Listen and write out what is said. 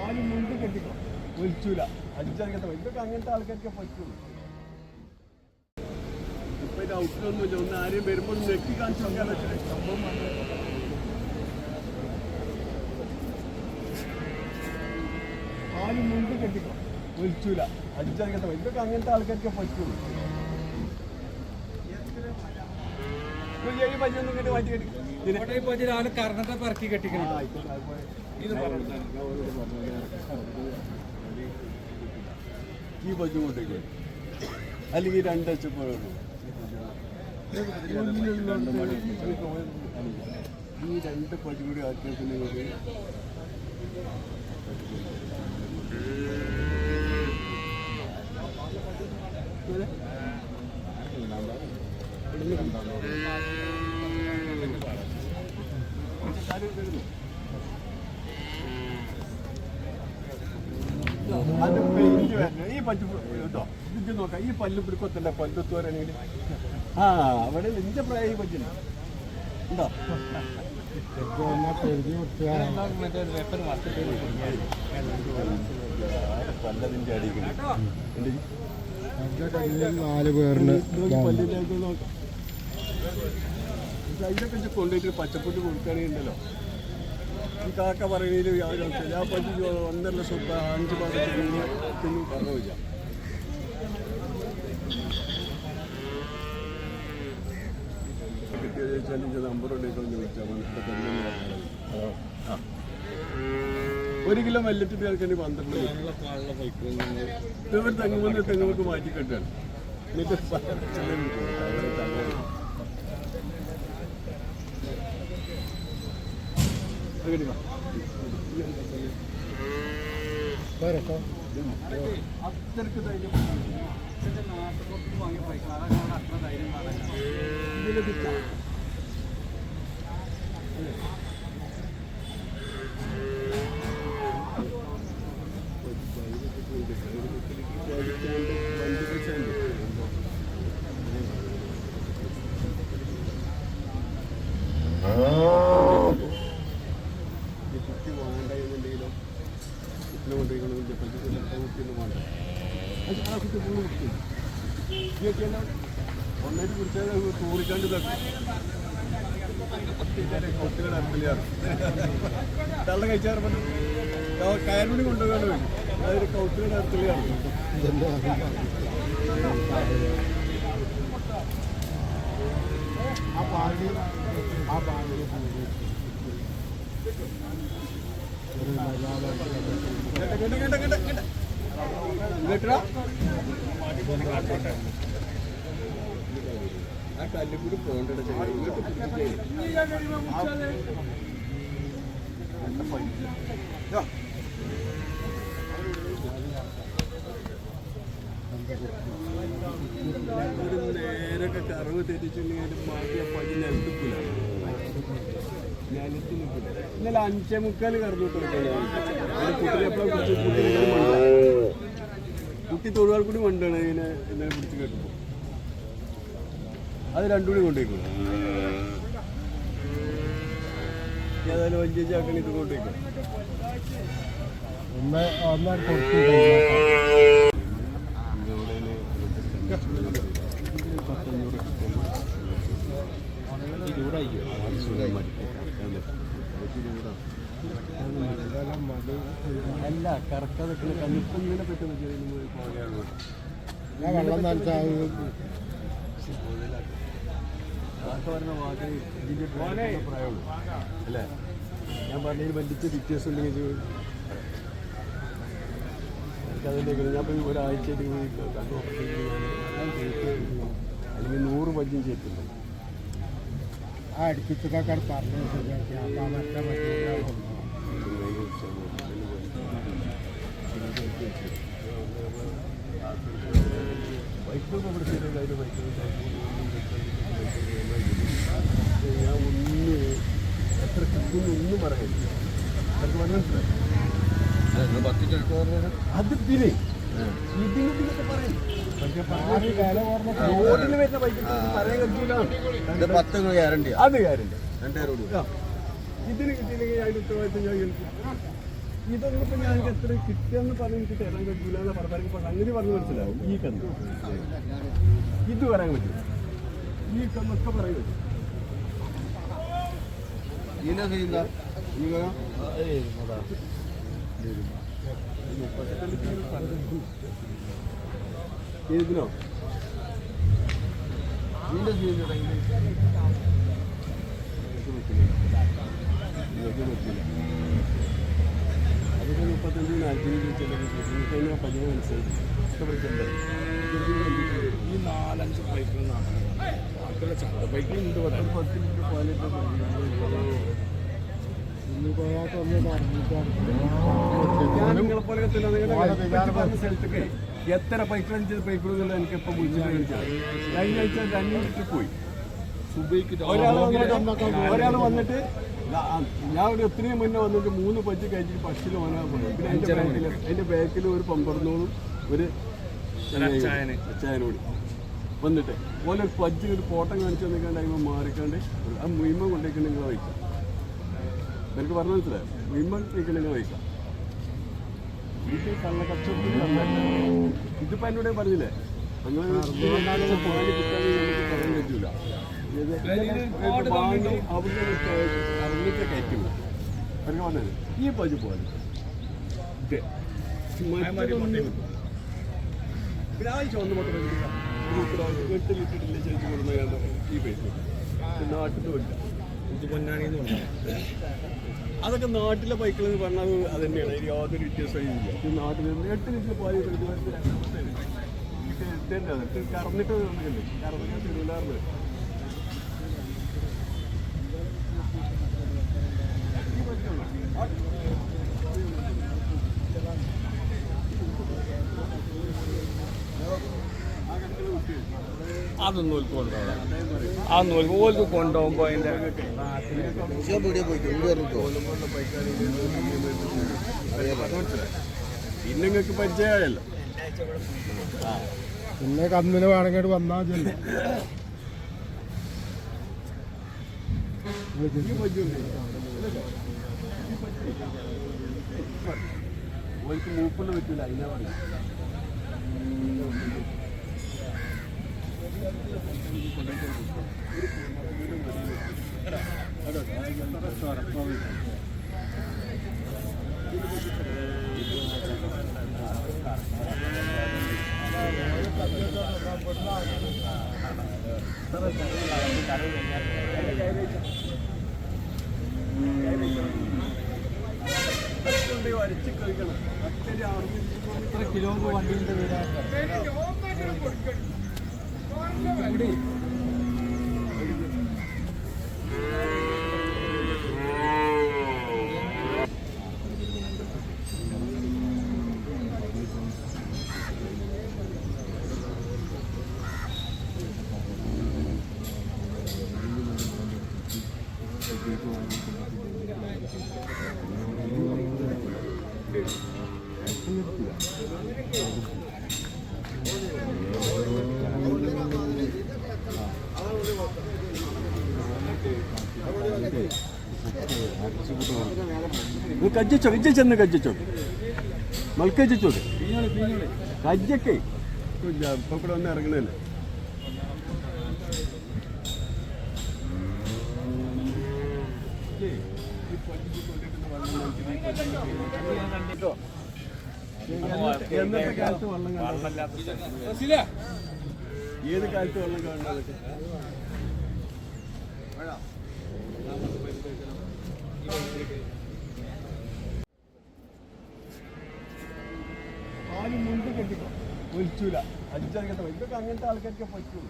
ആരും മുൻപ് കെട്ടിക്കോ ഒലിച്ചൂല അടിച്ചറിയാത്ത ഇതൊക്കെ അങ്ങനത്തെ ആൾക്കാർക്ക് പറ്റുള്ളൂ. ഇപ്പൊ ഇത് ഔട്ടിലൊന്നുമില്ല. ഒന്ന് ആരെയും വരുമ്പോൾ നെക്കി കാണിച്ചു നോക്കാൻ പറ്റില്ല. സംഭവം ആരും മുൻപ് കെട്ടിക്കോ ഒലിച്ചൂല അടിച്ചറിയാത്ത ഇതൊക്കെ അങ്ങനത്തെ ആൾക്കാർക്ക് പറ്റുള്ളൂ. പഞ്ഞൊന്നും ഇങ്ങോട്ട് മാറ്റി കെട്ടി രാവിലെ കറന്നിട്ട് പറക്കി കെട്ടിക്കണം. ഈ പഞ്ഞു കൊണ്ടേക്ക് അല്ലെങ്കിൽ രണ്ടച്ചപ്പോഴുള്ളൂ. ഈ രണ്ട് പഞ്ഞു കൂടി ആക്കിയപ്പോൾ അത് പെയിന്റ് വരണം. ഈ പറ്റു കേട്ടോ ഇത് നോക്കാം. ഈ പല്ല് പിടിക്കൊത്തല്ല പല്ലത്ത് വരണെങ്കിൽ അവിടെ നിന്റെ പ്രായം പറ്റില്ല ഉണ്ടോ? പല്ലതിന്റെ അടിക്കണം. നാല് പേരിന് പല്ലിലേക്ക് നോക്കാം. അതിനൊക്കെ കൊണ്ടുപോയിട്ട് പച്ചപ്പൊട്ട് കൊടുക്കുകയാണെങ്കിലോ ഈ കാക്ക പറയുന്നതിൽ യാതൊരു അവസ്ഥയില്ല. ആ പറ്റി 1.5 ലക്ഷം 5 മാസത്തിന് പറഞ്ഞു വെച്ചാൽ കിട്ടിയത് ചോദിച്ചാൽ എൻ്റെ നമ്പർ ഉണ്ടെങ്കിൽ വിളിച്ചാൽ ഒരു കിലോ മെല്ലറ്റിട്ട് കേൾക്കേണ്ടി 12 ഇവർ തെങ്ങുമ്പോൾ തെങ്ങുമ്പോൾ മാറ്റി കെട്ടാണ്. എന്നിട്ട് അത്രക്ക് ധൈര്യം കുട്ടി വേണ്ടെന്നുണ്ടെങ്കിലോ കുട്ടിനെ കൊണ്ടുപോയിക്കണമെങ്കിൽ കുട്ടിയൊന്നും വേണ്ട. അത് ആ കുട്ടി ഫുള്ള് കുടിക്കും. ഇതൊക്കെയല്ല ഒന്നായിട്ട് കുടിച്ചാൽ തൂറിക്കാണ്ട് കുട്ടികളുടെ അടുത്തില്ലാറ് തള്ള കഴിച്ചാറ് കയറുമണി കൊണ്ടുപോകാൻ വേണ്ടി അതൊരു കൗട്ടികളുടെ അടുത്തില്ലാറ്. ആ കല്ലുകൂടി പോകേണ്ട നേരൊക്കെ കറവ് തെറ്റിച്ചിട്ടുണ്ടെങ്കിൽ മാറ്റിയ പതി നിലത്തിക്കില്ല. നിലത്ത് നിൽക്കില്ല. ഇന്നലെ 5:45 കറന്നിട്ട് കുട്ടിനെ എപ്പോഴും കുട്ടി തൊഴിലാൾ കൂടി വണ്ടാണ് ഇതിനെ ഇന്നലെ പിടിച്ച് കേട്ടുമ്പോൾ അത് രണ്ടും കൂടി കൊണ്ടുപോയിക്കോളൂ. ഏതായാലും വലിയ ചാക്കണി ഇത് കൊണ്ടുപോയിക്കോ. അല്ല കറക്കാതെ കന്നിപ്പങ്ങനെ പറ്റുന്ന വെള്ളം നനച്ചാൽ പറഞ്ഞ വാക്ക് ഇതിൻ്റെ പ്രായമുള്ളൂ അല്ലേ? ഞാൻ പറഞ്ഞതിന് ബന്ധിച്ച് വ്യത്യാസം ഉണ്ടെങ്കിൽ എനിക്കതിലേക്ക് ഞാൻ പോയി ഒരാഴ്ചയിൽ അല്ലെങ്കിൽ 100 പഞ്ചും ചെയ്തിട്ടുണ്ട്. ആ അടുപ്പിച്ചൊക്കെ പറഞ്ഞു ശരിയാക്കി അപ്പം മറ്റേ ബൈക്കൊക്കെ പിടിച്ചിട്ടുണ്ട്. അതിന് ബൈക്ക് ഞാൻ എത്ര കിട്ടുന്നു ഒന്നും പറയാനില്ല. അതൊക്കെ മനസ്സിലായി. അത് പിന്നെ ഇതിനൊക്കെ പറയും. റോഡിൽ വരുന്ന ബൈക്ക് പറയാൻ കഴിയില്ല. 10 ഗ്യാരണ്ടി. അത് ഗ്യാരണ്ടി. ഇതിന് ഇതിന് കിട്ടിയില്ലെങ്കിൽ അതിന് ഉത്തരവാദിത്വം ഞാൻ കേൾക്കും. ഇതൊന്നും ഇപ്പൊ ഞാൻ എത്ര കിട്ടിയെന്ന് പറഞ്ഞ് എനിക്ക് തരാൻ പറ്റില്ല എന്ന് പറഞ്ഞാൽ സംഗതി പറഞ്ഞു മനസ്സിലാവും. ഈ കന്ന് ഇത് പറയാൻ പറ്റും, ഈ കന്നൊക്കെ പറയാൻ പറ്റും. ഇതിനോ അതൊക്കെ 35-40 പതിവ് മനസ്സിലായി ഇഷ്ടപ്പെട്ടിട്ടുണ്ട്. ഈ 4-5 ബൈക്കിൽ നാട്ടിലെ ചന്ത ബൈക്കിൽ ഉണ്ട് 10 ലിറ്റർ പാലിട്ട് ഞാൻ നിങ്ങളെ പോലെ പറഞ്ഞ സ്ഥലത്തേക്ക് എത്ര ബൈക്ക് അടിച്ചത് ബൈക്കുള്ള എനിക്കിപ്പോൾ വിളിച്ചിട്ട് കഴിഞ്ഞ ആഴ്ച 2 ലിറ്റർ പോയി. ഒരാൾ വന്നിട്ട് ഞാൻ ഒരു ഒത്തിരി മുന്നേ വന്നിട്ട് 3 പഞ്ച് കഴിച്ചിട്ട് പക്ഷിൽ ഓനാ പോയി. പിന്നെ എൻ്റെ ബാക്കിൽ ഒരു പമ്പറന്നോളും ഒരു ചായനോട് വന്നിട്ട് ഓരോ ഒരു പഞ്ചിന് ഒരു ഫോട്ടം കാണിച്ചു വന്നിക്കാണ്ട് അതിന് മാറിക്കാണ്ട് ആ മുയിമ കൊണ്ടേക്ക് നിങ്ങൾ വയ്ക്കാം. എനിക്ക് പറഞ്ഞു മനസ്സിലായോ? മുയിമ കൊണ്ടേക്ക് നിങ്ങൾ വയ്ക്കാം. ഇത് കള്ളക്കച്ചവടത്തിന് വന്നല്ല. ഇതിപ്പോൾ എന്നോട് പറഞ്ഞില്ലേ നിങ്ങൾ പാല് കിട്ടാൻ നമുക്ക് പറയാൻ പറ്റൂല. വാങ്ങി അവിടെ അറിഞ്ഞിട്ട് കയറ്റില്ല. എനിക്ക് പറഞ്ഞത് ഈ പഞ്ച് പോലെ ഒരാഴ്ച വന്ന് മുട്ട 8 ലിറ്ററില്ല ചേച്ചി കൊടുക്കുന്ന ഈ പൈസ നാട്ടിൽ പൊന്നാണിന്ന് പറഞ്ഞു. അതൊക്കെ നാട്ടിലെ ബൈക്കിൽ എന്ന് പറഞ്ഞാൽ അത് തന്നെയാണ്. അതിന് യാതൊരു വ്യത്യാസവും ഇല്ല. ഈ നാട്ടിൽ 8 ലിറ്റർ പാല് കറന്നിട്ട് വന്നിട്ടുണ്ട്. കറന്നിട്ട് തിരുവില്ലാറില് അതൊന്നും ഓൽക്ക് കൊണ്ടുപോകാം. അതൊന്നും ഓൽക്ക് കൊണ്ടുപോകുമ്പോൾ അതിൻ്റെ പിന്നെ നിങ്ങൾക്ക് പരിചയമായല്ലോ. പിന്നെ കന്നിന് വേണമെങ്കിൽ വന്നാൽ ചെല്ലു. ഓൽക്ക് മൂപ്പൊന്നും പറ്റൂല. അതിനാ പറഞ്ഞു അരച്ച് കഴിക്കണം. എത്ര കിലോ വണ്ടിൻ്റെ വീടാ കജ്ജിച്ചോ ഇജ്ജ ചെന്ന് കജ്ജിച്ചോ മൽക്കജ്ജിച്ചോ കജ്ജൊക്കെ ഇപ്പൊ കൂടെ വന്ന് ഇറങ്ങണല്ലേ. എന്നത്തെ കാലത്ത് വെള്ളം കണ്ട ഏത് കാലത്ത് വെള്ളം കാണാതൊക്കെ പാല് മുൻപ് കെട്ടിക്കോ ഒലിച്ചൂല. 5 ഇതൊക്കെ അങ്ങനത്തെ ആൾക്കാർക്ക് പറ്റുള്ളൂ.